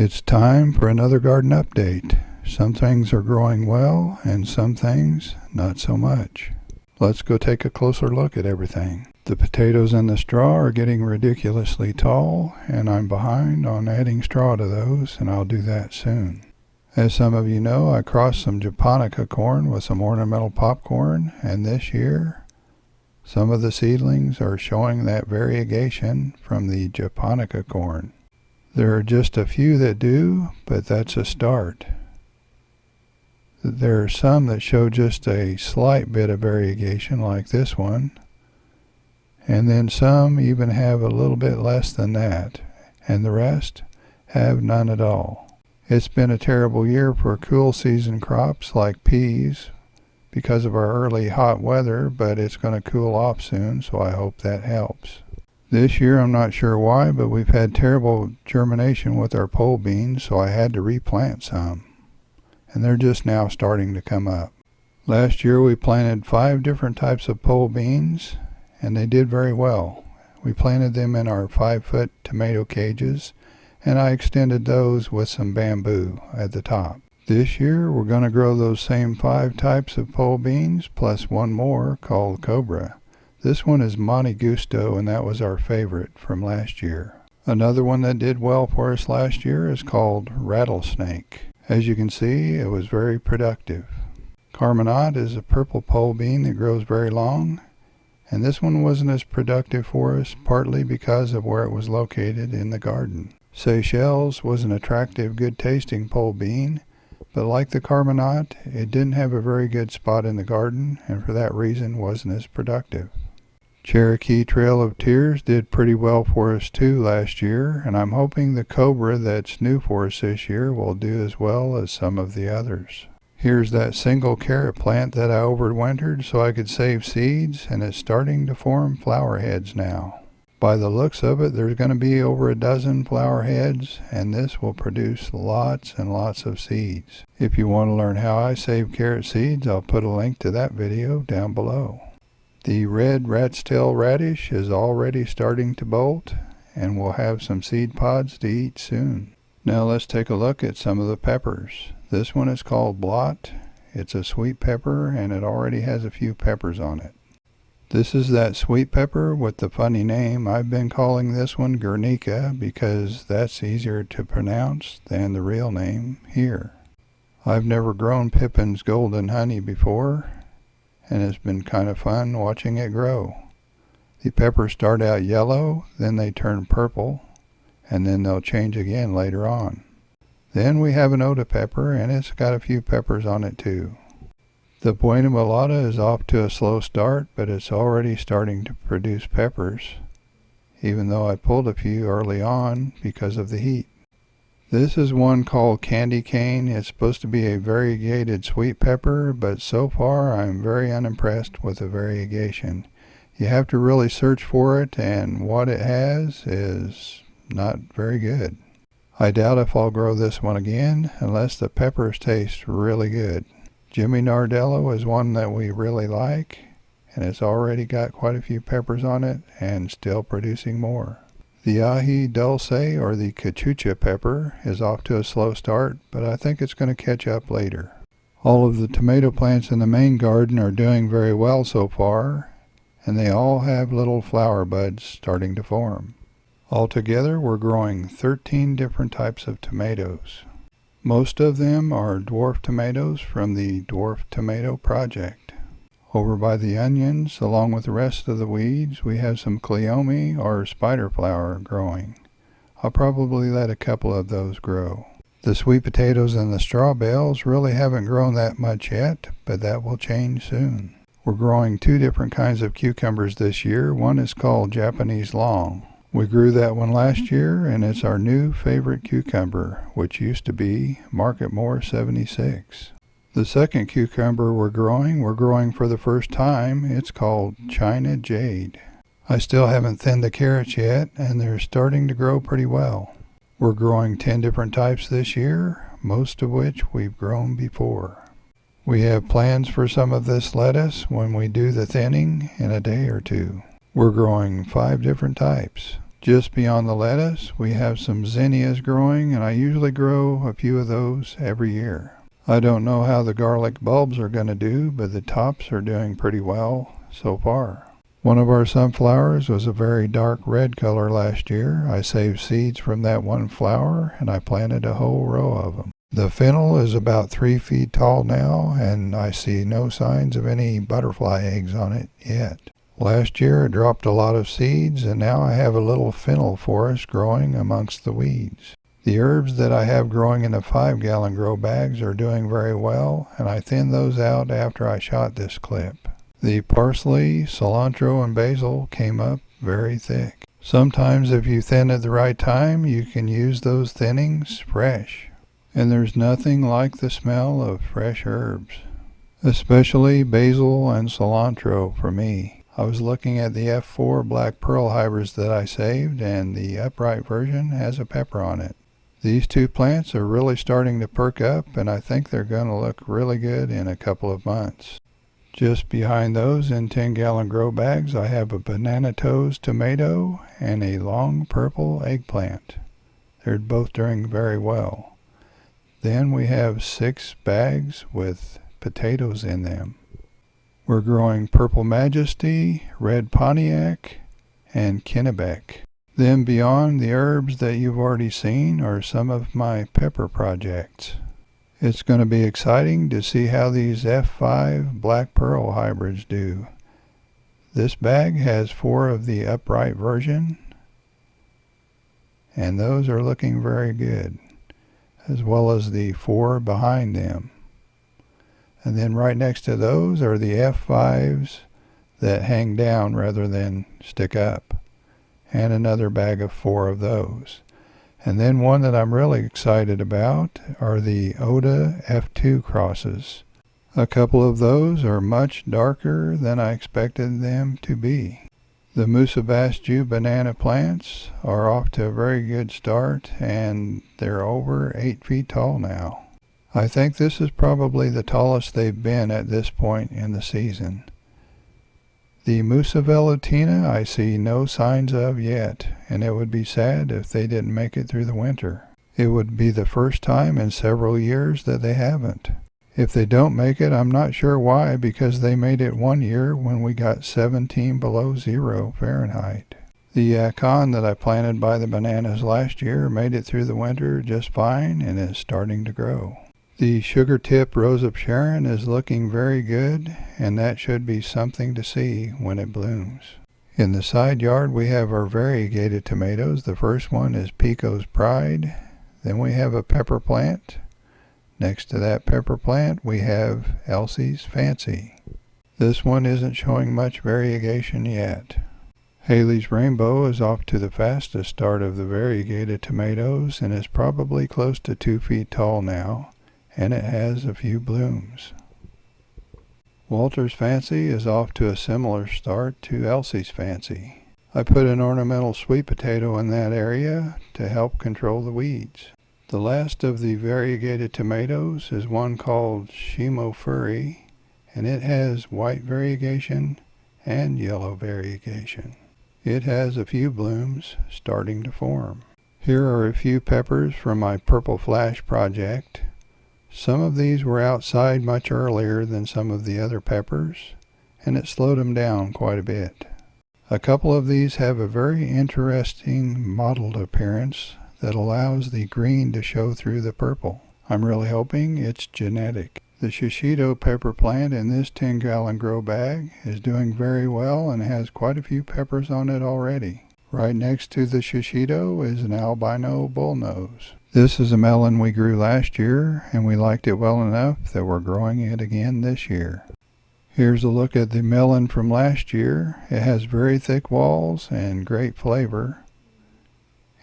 It's time for another garden update. Some things are growing well and some things not so much. Let's go take a closer look at everything. The potatoes in the straw are getting ridiculously tall, and I'm behind on adding straw to those, and I'll do that soon. As some of you know, I crossed some japonica corn with some ornamental popcorn, and this year some of the seedlings are showing that variegation from the japonica corn. There are just a few that do, but that's a start. There are some that show just a slight bit of variegation like this one, and then some even have a little bit less than that, and the rest have none at all. It's been a terrible year for cool season crops like peas because of our early hot weather, but it's going to cool off soon, so I hope that helps. This year I'm not sure why, but we've had terrible germination with our pole beans, so I had to replant some. And they're just now starting to come up. Last year we planted 5 different types of pole beans, and they did very well. We planted them in our 5-foot tomato cages, and I extended those with some bamboo at the top. This year we're going to grow those same 5 types of pole beans, plus one more called Cobra. This one is Monte Gusto, and that was our favorite from last year. Another one that did well for us last year is called Rattlesnake. As you can see, it was very productive. Carminat is a purple pole bean that grows very long, and this one wasn't as productive for us, partly because of where it was located in the garden. Seychelles was an attractive, good-tasting pole bean, but like the Carminat, it didn't have a very good spot in the garden, and for that reason wasn't as productive. Cherokee Trail of Tears did pretty well for us too last year, and I'm hoping the Cobra that's new for us this year will do as well as some of the others. Here's that single carrot plant that I overwintered so I could save seeds, and it's starting to form flower heads now. By the looks of it, there's going to be over a dozen flower heads, and this will produce lots and lots of seeds. If you want to learn how I save carrot seeds, I'll put a link to that video down below. The red rat's tail radish is already starting to bolt, and we'll have some seed pods to eat soon. Now let's take a look at some of the peppers. This one is called Blot. It's a sweet pepper, and it already has a few peppers on it. This is that sweet pepper with the funny name. I've been calling this one Guernica because that's easier to pronounce than the real name here. I've never grown Pippin's golden honey before, and it's been kind of fun watching it grow. The peppers start out yellow, then they turn purple, and then they'll change again later on. Then we have an Oda pepper, and it's got a few peppers on it too. The Buena Mulata is off to a slow start, but it's already starting to produce peppers, even though I pulled a few early on because of the heat. This is one called Candy Cane. It's supposed to be a variegated sweet pepper, but so far I'm very unimpressed with the variegation. You have to really search for it, and what it has is not very good. I doubt if I'll grow this one again unless the peppers taste really good. Jimmy Nardello is one that we really like, and it's already got quite a few peppers on it and still producing more. The Ají Dulce, or the cachucha pepper, is off to a slow start, but I think it's going to catch up later. All of the tomato plants in the main garden are doing very well so far, and they all have little flower buds starting to form. Altogether, we're growing 13 different types of tomatoes. Most of them are dwarf tomatoes from the Dwarf Tomato Project. Over by the onions, along with the rest of the weeds, we have some cleome or spider flower growing. I'll probably let a couple of those grow. The sweet potatoes and the straw bales really haven't grown that much yet, but that will change soon. We're growing 2 different kinds of cucumbers this year. One is called Japanese Long. We grew that one last year, and it's our new favorite cucumber, which used to be Market More 76. The second cucumber we're growing for the first time. It's called China Jade. I still haven't thinned the carrots yet, and they're starting to grow pretty well. We're growing 10 different types this year, most of which we've grown before. We have plans for some of this lettuce when we do the thinning in a day or two. We're growing 5 different types. Just beyond the lettuce, we have some zinnias growing, and I usually grow a few of those every year. I don't know how the garlic bulbs are going to do, but the tops are doing pretty well so far. One of our sunflowers was a very dark red color last year. I saved seeds from that one flower, and I planted a whole row of them. The fennel is about 3 feet tall now, and I see no signs of any butterfly eggs on it yet. Last year it dropped a lot of seeds, and now I have a little fennel forest growing amongst the weeds. The herbs that I have growing in the 5-gallon grow bags are doing very well, and I thinned those out after I shot this clip. The parsley, cilantro, and basil came up very thick. Sometimes if you thin at the right time, you can use those thinnings fresh. And there's nothing like the smell of fresh herbs, especially basil and cilantro for me. I was looking at the F4 black pearl hybrids that I saved, and the upright version has a pepper on it. These two plants are really starting to perk up, and I think they're going to look really good in a couple of months. Just behind those in 10-gallon grow bags, I have a banana toast tomato and a long purple eggplant. They're both doing very well. Then we have 6 bags with potatoes in them. We're growing Purple Majesty, Red Pontiac, and Kennebec. Then beyond the herbs that you've already seen are some of my pepper projects. It's going to be exciting to see how these F5 black pearl hybrids do. This bag has 4 of the upright version, and those are looking very good, as well as the 4 behind them. And then right next to those are the F5s that hang down rather than stick up, and another bag of 4 of those. And then one that I'm really excited about are the Oda F2 crosses. A couple of those are much darker than I expected them to be. The Musabastu banana plants are off to a very good start, and they're over 8 feet tall now. I think this is probably the tallest they've been at this point in the season. The Musa velutina I see no signs of yet, and it would be sad if they didn't make it through the winter. It would be the first time in several years that they haven't. If they don't make it, I'm not sure why, because they made it one year when we got 17 below zero Fahrenheit. The yacon that I planted by the bananas last year made it through the winter just fine and is starting to grow. The sugar tip rose of Sharon is looking very good, and that should be something to see when it blooms. In the side yard we have our variegated tomatoes. The first one is Pico's Pride. Then we have a pepper plant. Next to that pepper plant we have Elsie's Fancy. This one isn't showing much variegation yet. Haley's Rainbow is off to the fastest start of the variegated tomatoes and is probably close to 2 feet tall now, and it has a few blooms. Walter's Fancy is off to a similar start to Elsie's Fancy. I put an ornamental sweet potato in that area to help control the weeds. The last of the variegated tomatoes is one called Shimo Furry, and it has white variegation and yellow variegation. It has a few blooms starting to form. Here are a few peppers from my Purple Flash project. Some of these were outside much earlier than some of the other peppers, and it slowed them down quite a bit. A couple of these have a very interesting mottled appearance that allows the green to show through the purple. I'm really hoping it's genetic. The Shishito pepper plant in this 10-gallon grow bag is doing very well and has quite a few peppers on it already. Right next to the Shishito is an albino bullnose. This is a melon we grew last year, and we liked it well enough that we're growing it again this year. Here's a look at the melon from last year. It has very thick walls and great flavor.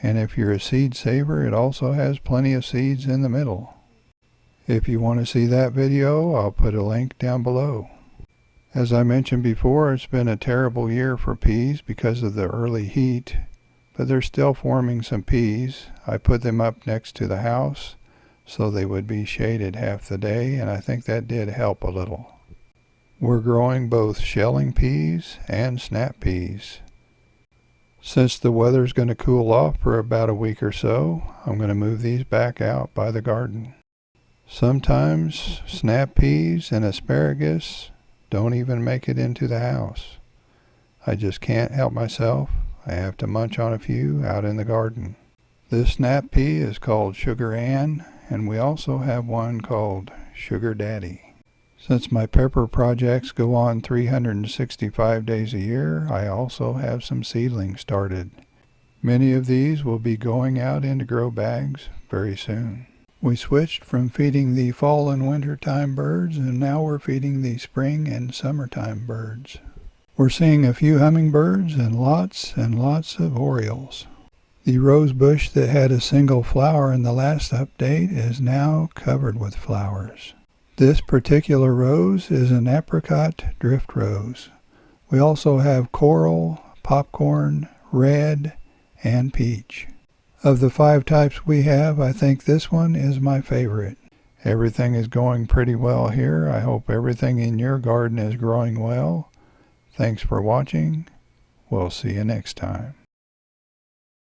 And if you're a seed saver, it also has plenty of seeds in the middle. If you want to see that video, I'll put a link down below. As I mentioned before, it's been a terrible year for peas because of the early heat, but they're still forming some peas. I put them up next to the house so they would be shaded half the day, and I think that did help a little. We're growing both shelling peas and snap peas. Since the weather's going to cool off for about a week or so, I'm going to move these back out by the garden. Sometimes snap peas and asparagus don't even make it into the house. I just can't help myself. I have to munch on a few out in the garden. This snap pea is called Sugar Ann, and we also have one called Sugar Daddy. Since my pepper projects go on 365 days a year, I also have some seedlings started. Many of these will be going out into grow bags very soon. We switched from feeding the fall and wintertime birds, and now we're feeding the spring and summertime birds. We're seeing a few hummingbirds and lots of orioles. The rose bush that had a single flower in the last update is now covered with flowers. This particular rose is an apricot drift rose. We also have coral, popcorn, red, and peach. Of the 5 types we have, I think this one is my favorite. Everything is going pretty well here. I hope everything in your garden is growing well. Thanks for watching. We'll see you next time.